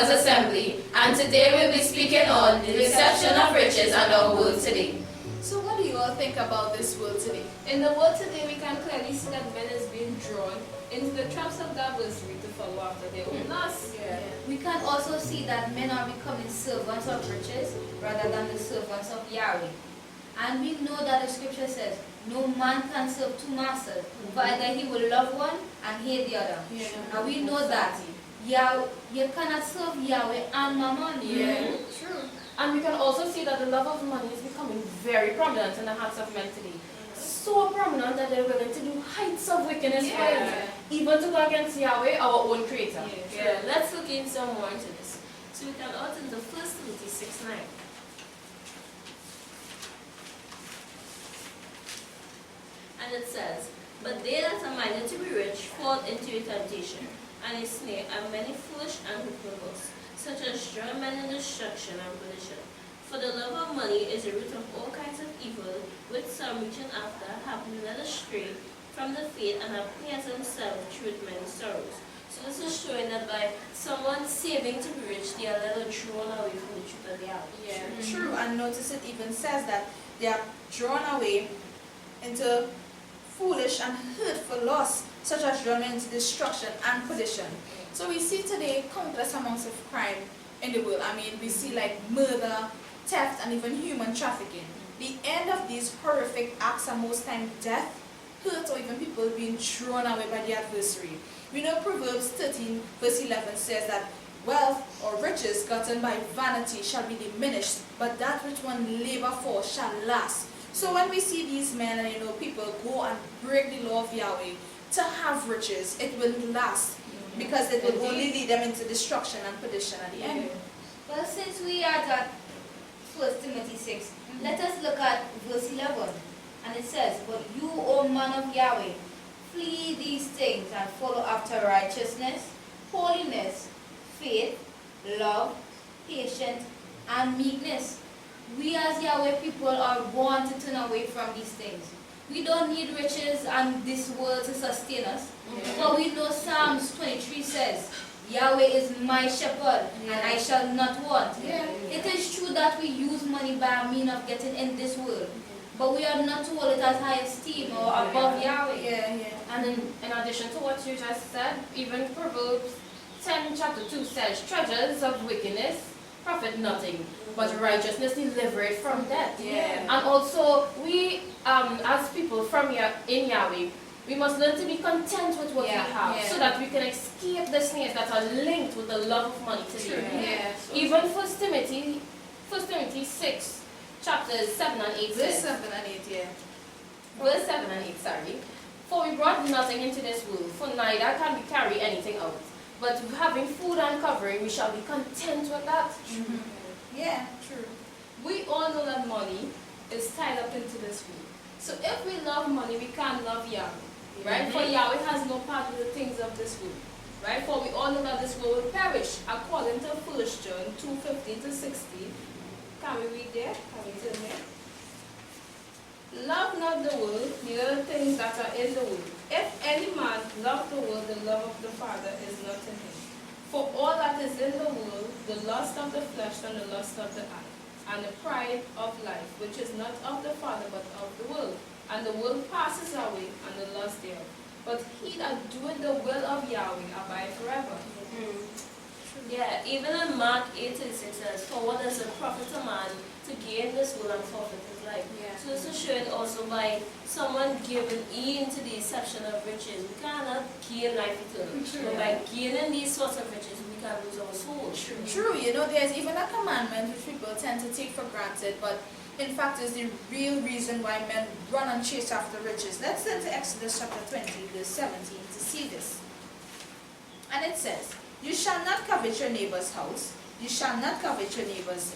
Believers Assembly, and today we'll be speaking on the deception of riches and our world today. So what do you all think about this world today? In the world today, we can clearly see that men is being drawn into the traps of diversity to follow after their own lusts. We can also see that men are becoming servants of riches rather than the servants of Yahweh. And we know that the scripture says, no man can serve two masters, for either he will love one and hate the other. And we know that you cannot serve Yahweh and Mammon. True. And we can also see that the love of money is becoming very prominent in the hearts of men today. So prominent that they're willing to do heights of wickedness for it, even to go against Yahweh, our own Creator. Let's look in some more into this. So we can out into 1 Timothy 6:9. And it says, "But they that are minded to be rich fall into a temptation, and a snare, and many foolish and hurtful books, such as draw men in destruction and perdition. For the love of money is the root of all kinds of evil, with some reaching after have been led astray from the faith and have pierced themselves through many sorrows." So this is showing that by someone saving to be rich, they are led or drawn away from the truth of the hour. True. And notice it even says that they are drawn away into foolish and hurtful lusts, such as drawn into destruction and perdition. So we see today countless amounts of crime in the world. I mean, we see like murder, theft, and even human trafficking. The end of these horrific acts are most times death, hurt, or even people being thrown away by the adversary. We know Proverbs 13 verse 11 says that wealth or riches gotten by vanity shall be diminished, but that which one labor for shall last. So when we see these men and people go and break the law of Yahweh to have riches, it will last, because it will only lead them into destruction and perdition at the end. Well, since we are at 1 Timothy 6, let us look at verse 11. And it says, "But you, O man of Yahweh, flee these things and follow after righteousness, holiness, faith, love, patience, and meekness." We as Yahweh people are born to turn away from these things. We don't need riches and this world to sustain us. But we know Psalms 23 says, "Yahweh is my shepherd, and I shall not want." It is true that we use money by a means of getting in this world, but we are not to hold it as high esteem or above Yahweh. And in addition to what you just said, even Proverbs 10 chapter 2 says, "Treasures of wickedness profit nothing, but righteousness delivereth from death." And also, we as people from in Yahweh, we must learn to be content with what we have, so that we can escape the snares that are linked with the love of money today. Even 1 Timothy 6 chapters 7 and 8 Verse says, 7 and 8, verse 7 and 8, sorry. "For we brought nothing into this world, for neither can we carry anything out. But having food and covering, we shall be content with that." True. We all know that money is tied up into this world. So if we love money, we can't love Yahweh, right? For Yahweh has no part with the things of this world, right? For we all know that this world will perish, according to 1 John 2:15 to 16. Can we read there? Can we turn there? "Love not the world, neither the things that are in the world. If any man love the world, the love of the Father is not in him. For all that is in the world, the lust of the flesh and the lust of the eye, and the pride of life, which is not of the Father but of the world. And the world passes away, and the lust thereof. But he that doeth the will of Yahweh abide forever." Even in Mark 8:36 says, "For what does it profit a man to gain this world and forfeit his life?" So this is showing also by someone giving in to the deception of riches, we cannot gain life eternal. But by gaining these sorts of riches, we can lose our soul. True. There's even a commandment which people tend to take for granted, but in fact is the real reason why men run and chase after riches. Let's turn to Exodus chapter 20, verse 17 to see this. And it says, "You shall not covet your neighbor's house. You shall not covet your neighbor's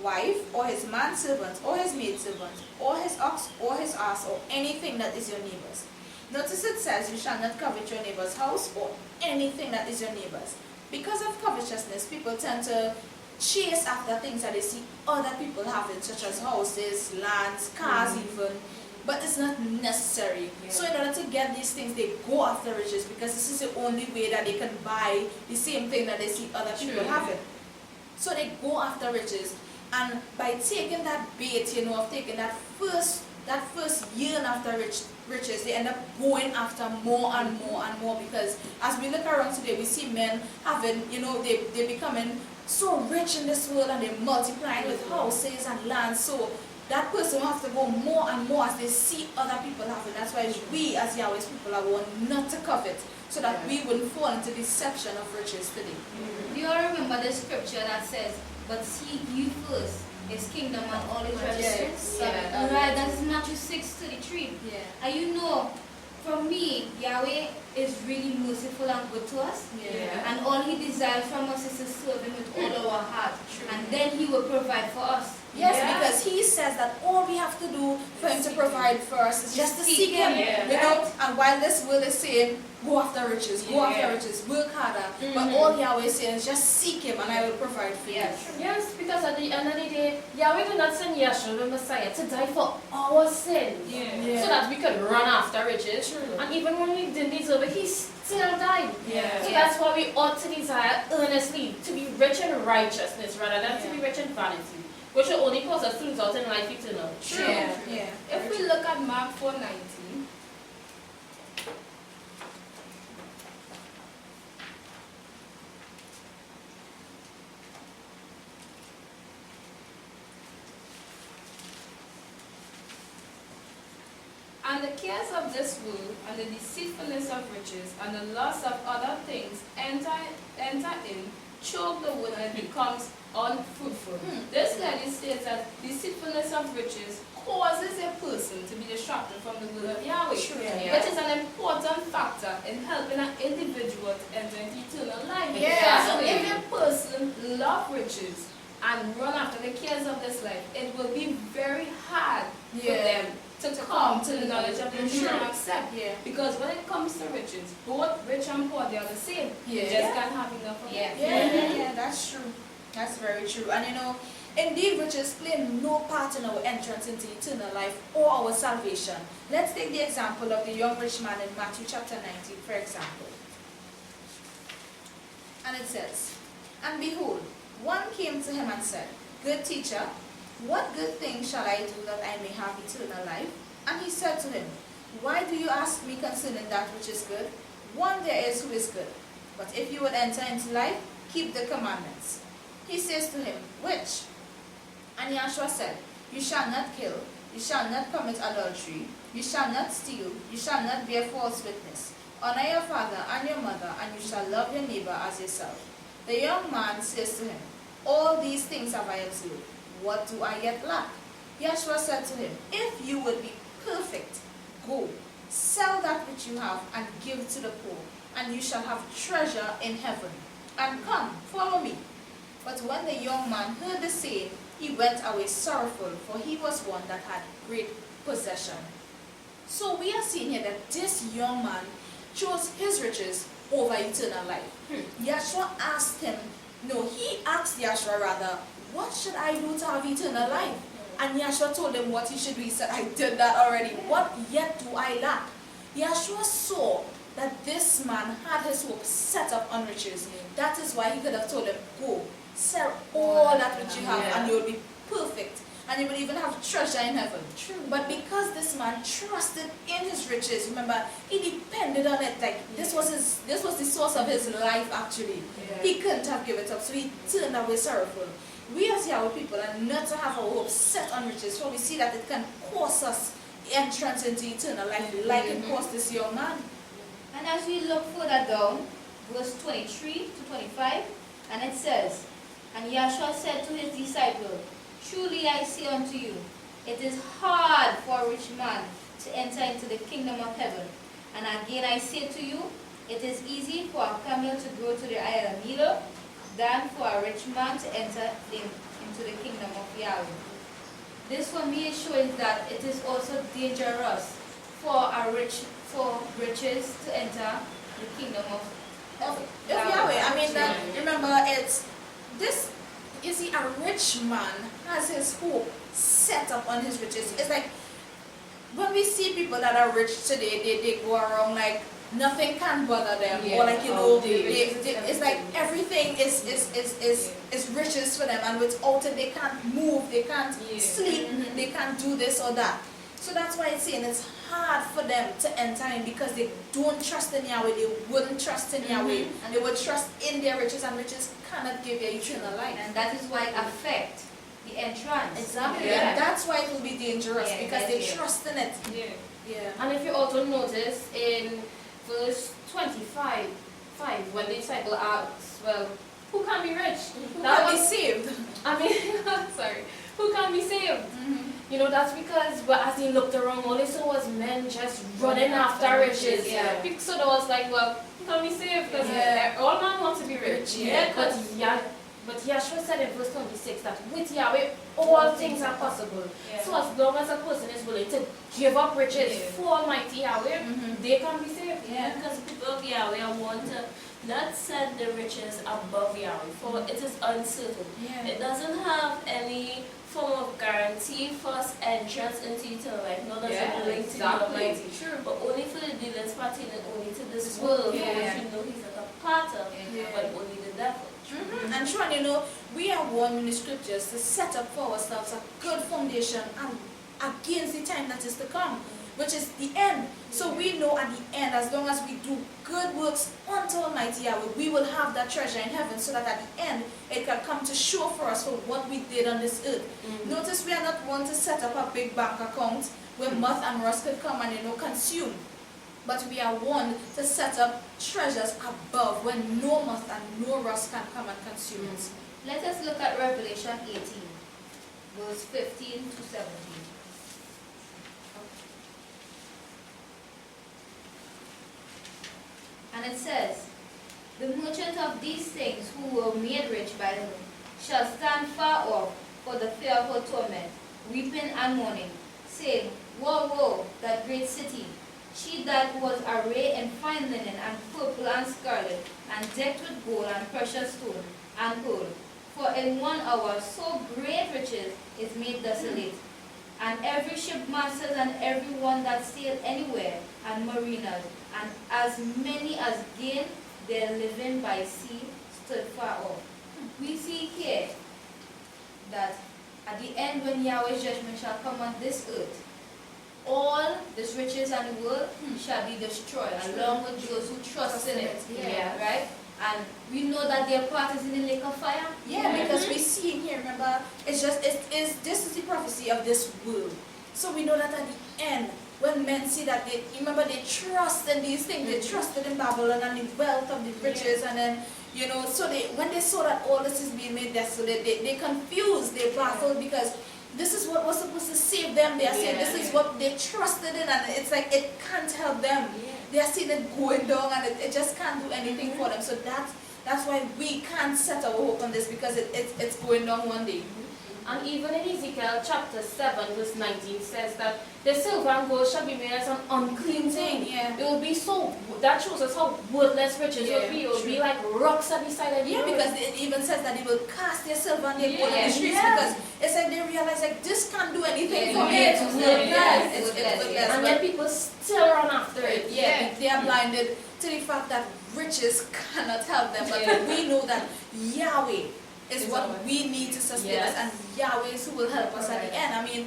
wife, or his manservant, or his maidservant, or his ox, or his ass, or anything that is your neighbor's." Notice it says, "You shall not covet your neighbor's house, or anything that is your neighbor's." Because of covetousness, people tend to chase after things that they see other people having, such as houses, lands, cars even. but it's not necessary. So in order to get these things, they go after riches because this is the only way that they can buy the same thing that they see other people having. So they go after riches, and by taking that bait, of taking that first yearn after riches, they end up going after more and more and more, because as we look around today, we see men having, they're becoming so rich in this world, and they're multiplying with houses and lands. So that person will have to go more and more as they see other people having. That's why we as Yahweh's people are warned not to covet, so that we wouldn't fall into deception of riches today. Do you all remember the scripture that says, "But seek ye first His kingdom and all His righteousness"? Right, that is Matthew 6:33. Yeah. And for me, Yahweh is really merciful and good to us. And all He desires from us is to serve Him with all our heart. And then He will provide for us. Yes, because He says that all we have to do for Him to provide for us is just to seek Him. And while this world is saying, go after riches, work harder, but all Yahweh is saying is just seek Him and I will provide for you. Yes, because at the end of the day, Yahweh did not send Yahshua the Messiah to die for our sins, so that we could run after riches. And even when we didn't deserve it, He still died. So that's why we ought to desire earnestly to be rich in righteousness rather than to be rich in vanity, which will only cause us to lose out in life eternal. If we look at Mark 4:19, and the cares of this world, and the deceitfulness of riches, and the lust of other things enter in, choke the word, and it becomes unfruitful. This clearly states that deceitfulness of riches causes a person to be distracted from the will of Yahweh, which is an important factor in helping an individual to enter into eternal life. So if a person loves riches and run after the cares of this life, it will be very hard for them to come to the knowledge of the true and accept. Because when it comes to riches, both rich and poor, they are the same. You just can't have enough of them. That's true. That's very true. And indeed, riches play no part in our entrance into eternal life or our salvation. Let's take the example of the young rich man in Matthew chapter 19, for example. And it says, "And behold, one came to him and said, Good teacher, what good thing shall I do that I may have eternal life? And he said to him, Why do you ask me concerning that which is good? One there is who is good. But if you would enter into life, keep the commandments." He says to him, "Which?" And Yahshua said, "You shall not kill, you shall not commit adultery, you shall not steal, you shall not bear false witness. Honor your father and your mother, and you shall love your neighbor as yourself." The young man says to him, "All these things have I observed. What do I yet lack?" Yahshua said to him, "If you would be perfect, go, sell that which you have and give to the poor, and you shall have treasure in heaven. And come, follow me." But when the young man heard the saying, he went away sorrowful, for he was one that had great possession. So we are seeing here that this young man chose his riches over eternal life. Yahshua asked him, he asked Yahshua rather, "What should I do to have eternal life?" And Yahshua told him what he should do. He said, "I did that already. What yet do I lack?" Yahshua saw that this man had his hope set up on riches. That is why he could have told him, "Go, sell all that which you have and you will be perfect. And you will even have treasure in heaven." But because this man trusted in his riches, remember, he depended on it. Like this was the source of his life actually. He couldn't have given it up, so he turned away sorrowful. We as Yahweh people are not to have our hope set on riches, for we see that it can cost us entrance into eternal life, like it cost this young man. And as we look further down, verse 23 to 25, and it says, "And Yahshua said to his disciples, Truly I say unto you, it is hard for a rich man to enter into the kingdom of heaven. And again I say to you, it is easy for a camel to go to the eye of a needle than for a rich man to enter into the kingdom of Yahweh." This for me is showing that it is also dangerous for riches to enter the kingdom of Yahweh. I mean, remember, it's this. You see, a rich man has his hope set up on his riches. It's like when we see people that are rich today, they go around like nothing can bother them, or like it's like everything is riches for them, and without it they can't move, they can't sleep, they can't do this or that. So that's why it's saying it's hard for them to enter in, because they don't trust in Yahweh. They wouldn't trust in Yahweh. They would trust in their riches, and riches cannot give you eternal life. And that is why it affects the entrance. Exactly. Yeah. And that's why it will be dangerous, Yeah, because they yeah. trust in it. Yeah. Yeah. And if you also notice in verse 25, when the disciple asks, well, who can be rich? Who That can be was, saved? I mean, sorry, who can be saved? You know, that's because as he looked around, all he saw was men just running after riches. Yeah. So there was like, well, who can be saved? Because all men want to be rich. Yeah. But Yahshua said in verse 26 that with Yahweh, all things are possible. Yeah. So as long as a person is willing to give up riches for Almighty Yahweh, they can be saved. Yeah. Because people of Yahweh want to not set the riches above Yahweh, for it is uncertain. Yeah. It doesn't have any form of guarantee for us entrance into eternal life, nor does it link to the Almighty. True. But only for the dealings pertaining only to this world, for Yeah. which we know he's not a part of, Yeah. but only the devil. And Sean, you know, we are warned in the scriptures to set up for ourselves a good foundation and against the time that is to come, which is the end. So we know at the end, as long as we do good works unto Almighty Yahweh, we will have that treasure in heaven, so that at the end it can come to show for us for what we did on this earth. Notice we are not one to set up a big bank account where moth and rust could come and, you know, consume. But we are one to set up treasures above, when no moth and no rust can come and consume it. Let us look at Revelation 18, verse 15 to 17. And it says, the merchant of these things who were made rich by her shall stand far off for the fear of her torment, weeping and mourning, saying, Woe, woe, that great city! She that was arrayed in fine linen and purple and scarlet, and decked with gold and precious stone and pearl. For in 1 hour so great riches is made desolate. And every shipmasters and every one that sail anywhere, and mariners, and as many as gain their living by sea, stood far off. We see here that at the end, when Yahweh's judgment shall come on this earth, all this riches and the world shall be destroyed, along with those who trust in it. Yeah. Right? And we know that their part is in the lake of fire. Yeah, because we see in here, remember, this is the prophecy of this world. So we know that at the end, when men see that, they trust in these things, they trusted in Babylon and the wealth of the riches, and then, you know, so when they saw that all this is being made desolate, they confused, they baffled, because this is what was supposed to save them. They are saying this is what they trusted in, and it's like it can't help them. They are seeing it going down, and it just can't do anything for them. So that's why we can't set our hope on this, because it's going down one day. And even in Ezekiel chapter 7 verse 19 says that the silver and gold shall be made as an unclean thing. Yeah. It will be so, that shows us how worthless riches will be. It will be like rocks at the side of the road. Because it even says that they will cast their silver and their gold in the streets, because it's like they realize like this can't do anything for me. It's worthless. It's worthless. And yet people still run after it. They are blinded to the fact that riches cannot help them, but we know that Yahweh is what we need to sustain us, and Yahweh is who will help us at the end. I mean,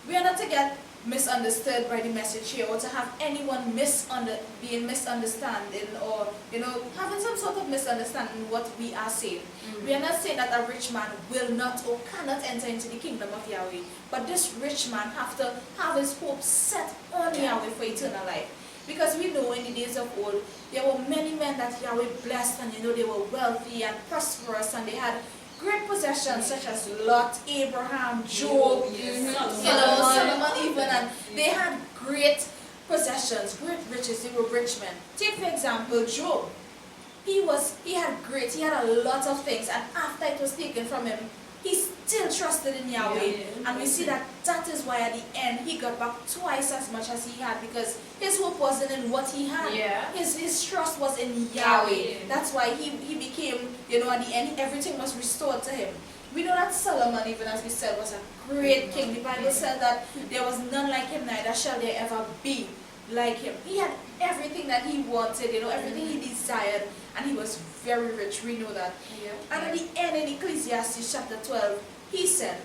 we are not to get misunderstood by the message here, or to have anyone being misunderstanding, or, you know, having some sort of misunderstanding what we are saying. We are not saying that a rich man will not or cannot enter into the kingdom of Yahweh, but this rich man have to have his hope set on Yahweh for eternal life. Because we know in the days of old, there were many men that Yahweh blessed, and, you know, they were wealthy and prosperous, and they had great possessions such as Lot, Abraham, Job, Solomon even, and they had great possessions, great riches. They were rich men. Take for example Job. He had a lot of things, and after it was taken from him, he still trusted in Yahweh. And we see that is why at the end he got back twice as much as he had, because his hope wasn't in what he had. His trust was in Yahweh. That's why he became, you know, at the end everything was restored to him. We know that Solomon, even as we said, was a great king. The Bible said that there was none like him, neither shall there ever be like him. He had everything that he wanted, everything he desired, and he was very rich. We know that. And at the end, in Ecclesiastes chapter 12, he said,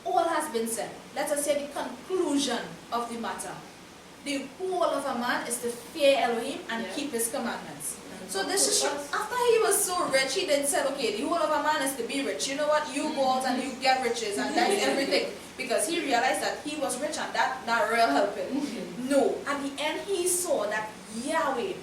all has been said. Let us say the conclusion of the matter. The whole of a man is to fear Elohim and keep his commandments. So this is after he was so rich, he then said, okay, the whole of a man is to be rich. You know what? You go out and you get riches, and that's everything. Because he realized that he was rich and that not real helping. No. At the end, he saw that Yahweh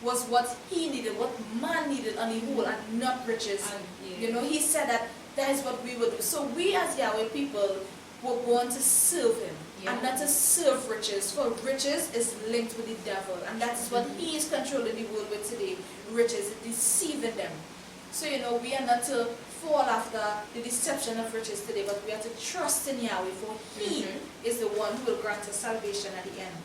was what he needed, what man needed on the whole, and not riches. He said that is what we would do. So we as Yahweh people were born to serve him. And not to serve riches, for riches is linked with the devil, and that is what he is controlling the world with today. Riches, deceiving them. So we are not to fall after the deception of riches today, but we are to trust in Yahweh, for he is the one who will grant us salvation at the end.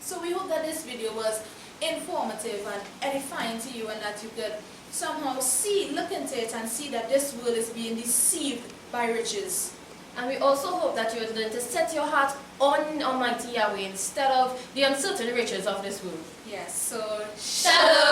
So we hope that this video was informative and edifying to you, and that you could somehow look into it and see that this world is being deceived by riches. And we also hope that you are going to set your heart on Almighty Yahweh instead of the uncertain riches of this world. Yes, so Shalom!